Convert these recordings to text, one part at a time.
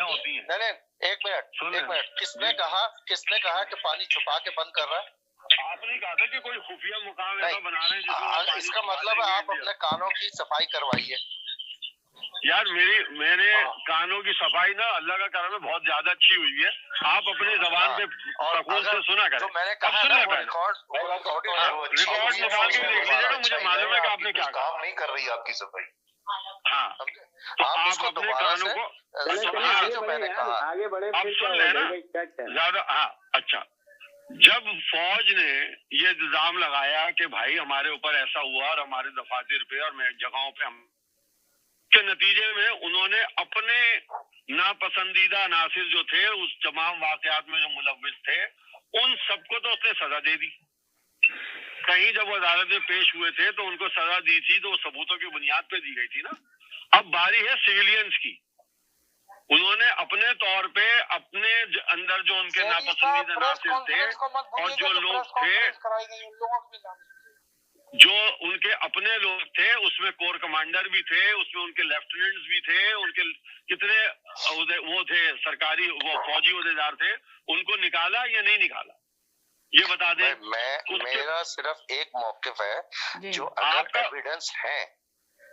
गलतियां होती हैं। नहीं, एक मिनट, किसने कहा कि पानी छुपा के बंद कर रहा है? आपने कहा था कि कोई खुफिया मुकाम ऐसा बना रहे हैं इसका मतलब है आप अपने कानों की सफाई करवाइए। यार मेरे कानों की सफाई ना अल्लाह का करम है बहुत ज्यादा अच्छी हुई है। आप अपनी जबान पे सुकून से सुना करें। तो मैंने कहा सुन ना, रहे रिकॉर्ड निकाल के देख लीजिए ना, मुझे मालूम है कि आपने क्या काम नहीं कर रही है आपकी सफाई। हाँ, तो आप अपने कानों को मैंने कहा आगे बढ़े, अब सुन लेना ज्यादा। हाँ, अच्छा, जब फौज ने ये इल्जाम लगाया कि भाई हमारे ऊपर ऐसा हुआ और हमारे दफातर पे और जगहों पे हम के नतीजे में उन्होंने अपने नापसंदीदा अनासिर जो थे उस तमाम वाकयात में जो मुलव्विस थे उन सबको तो उसने सजा दे दी। कहीं जब वो अदालत में पेश हुए थे तो उनको सजा दी थी तो सबूतों की बुनियाद पे दी गई थी ना। अब बारी है सिविलियंस की। उन्होंने अपने तौर पे अपने अंदर जो उनके नापसंदीदा अनासिर थे और जो लोग थे जो उनके अपने लोग थे उसमें कोर कमांडर भी थे, उसमें उनके लेफ्टिनेंट्स भी थे, उनके कितने वो थे सरकारी वो फौजी ओहदेदार थे, उनको निकाला या नहीं निकाला ये बता दें। मेरा सिर्फ एक मौकिफ है जो आपका एविडेंस है।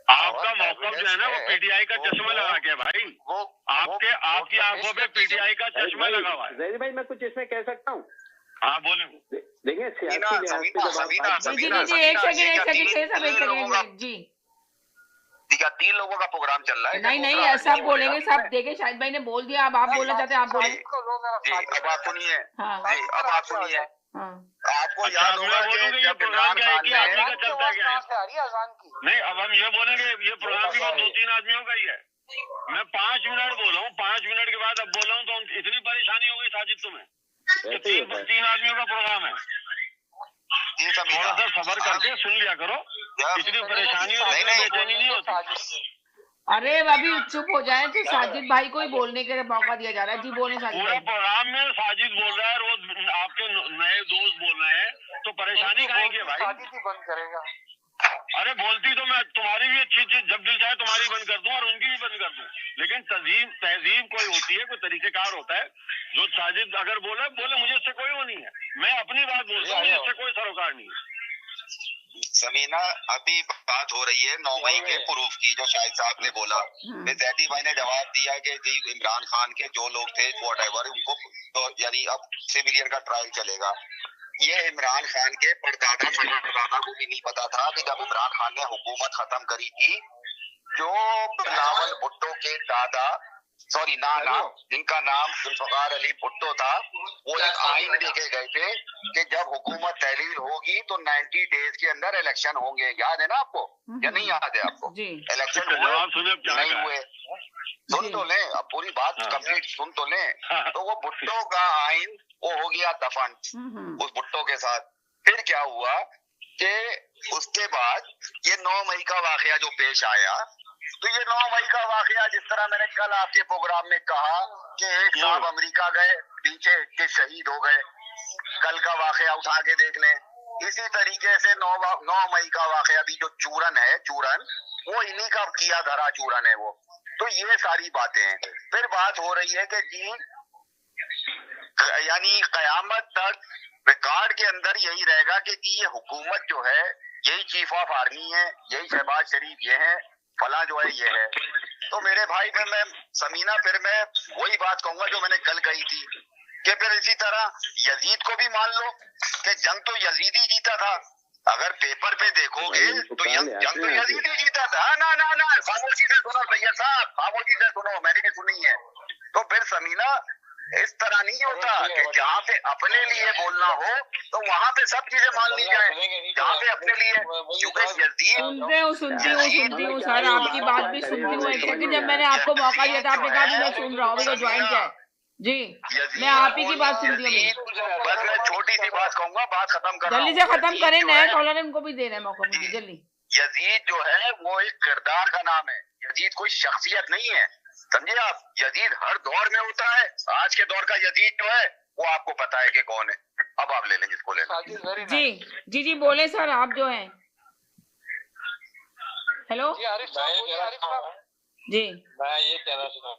आपका मौकफ जो है ना वो पीटीआई का चश्मा लगा के भाई, आपकी आंखों पे पीटीआई का चश्मा लगा हुआ है। जहीर भाई मैं कुछ इसमें कह सकता हूँ? हाँ बोले। देखिए एक सेकंड जी ठीक है, 3 लोगों का प्रोग्राम चल रहा है। नहीं सब बोलेंगे सब। देखिए शाहिद भाई ने बोल दिया, अब आप बोलना चाहते हैं आप बोले। अब आप सुनिए। हाँ जी अब आप सुनिए। आपको अच्छा, याद होगा कि ये प्रोग्राम क्या है कि आदमी का चलता क्या है? नहीं, अब हम ये बोलेंगे ये प्रोग्राम भी 2-3 आदमियों का ही है। मैं 5 मिनट बोला हूँ, 5 मिनट के बाद अब बोला हूँ तो इतनी परेशानी हो गई साजिद तुम्हें कि 3 आदमियों का प्रोग्राम है। थोड़ा सा सबर करके सुन लिया करो, इतनी परेशानी और इतनी बेचैनी नहीं होती। अरे अभी चुप हो जाए तो साजिद भाई को ही बोलने के लिए मौका दिया जा रहा है। जी बोले साजिद पूरा प्रोग्राम में साजिद बोल रहा है, रोज आपके नए दोस्त बोल रहे हैं, तो परेशानी काहे की है भाई? साजिद ही बंद करेगा। अरे बोलती तो मैं तुम्हारी भी अच्छी चीज जब दिल चाहे तुम्हारी बंद कर दूं और उनकी भी बंद कर दूं, लेकिन तहजीब कोई होती है, कोई तरीकेकार होता है। जो साजिद अगर बोले मुझे इससे कोई वो नहीं है, मैं अपनी बात बोलता हूँ, इससे कोई सरोकार नहीं है। समीना अभी बात हो रही है 9 मई के प्रूफ की, जो शाहिद साहब ने बोला। जैदी भाई ने जवाब दिया कि जी इमरान खान के जो लोग थे व्हाटएवर उनको तो यानी अब सिविलियन का ट्रायल चलेगा। ये इमरान खान के परदादा को भी नहीं पता था कि जब इमरान खान ने हुकूमत खत्म करी थी, जो बिलावल भुट्टो के दादा नाना जिनका नाम जुल्फकार अली भुट्टो था, वो एक आइन देके गए थे कि जब हुकूमत तहलील होगी तो 90 डेज के अंदर इलेक्शन होंगे। याद है ना आपको या नहीं याद है आपको? इलेक्शन हुए नहीं हुए? सुन तो लें, अब पूरी बात कंप्लीट सुन तो लें। तो वो भुट्टो का आइन वो हो गया दफन उस भुट्टो के साथ। फिर क्या हुआ कि उसके बाद ये 9 मई का वाकया जो पेश आया, तो ये 9 मई का वाकया जिस तरह मैंने कल आपके प्रोग्राम में कहा कि एक साहब अमेरिका गए, पीछे के शहीद हो गए, कल का वाकया उठा के देख लें। इसी तरीके से 9 मई का वाकया भी जो चूरन है, चूरन वो इन्हीं का किया धरा चूरन है वो। तो ये सारी बातें हैं। फिर बात हो रही है कि जी यानी कयामत तक रिकॉर्ड के अंदर यही रहेगा कि जी ये हुकूमत जो है यही चीफ ऑफ आर्मी है, यही शहबाज शरीफ ये है, फला जो है ये है। तो मेरे भाई मैं समीना फिर मैं वही बात कहूंगा जो मैंने कल कही थी कि फिर इसी तरह यजीद को भी मान लो कि जंग तो यजीद ही जीता था। अगर पेपर पे देखोगे तो जंग तो यजीद ही जीता था। ना ना ना खामोशी से सुनो भैया साहब, खामोशी से सुनो, मैंने भी सुनी है। तो फिर समीना इस तरह नहीं होता कि जहाँ पे अपने लिए बोलना हो तो वहाँ पे सब चीजें मान ली जाए, जहाँ पे अपने लिए। क्योंकि सुनती हूँ सर, आपकी बात भी सुनती हूँ। एक सेकंड, जब मैंने आपको मौका दिया था आपने कहा भी मैं सुन रहा हूँ, तो ज्वाइन किया जी, मैं आप ही की बात सुनती हूँ। बस मैं छोटी सी बात कहूंगा, बात खत्म कर, जल्दी से खत्म करें, नए कॉलर है उनको भी देना है मौका मुझे जल्दी। यजीद जो है वो एक किरदार का नाम है, यजीद कोई शख्सियत नहीं है, समझे आप। यजीद हर दौर में होता है। आज के दौर का यजीद जो है वो आपको पता है कि कौन है। अब आप ले लें जिसको लें। जी जी बोले सर आप जो हैं। हेलो जी मैं ये कहना चाहता हूँ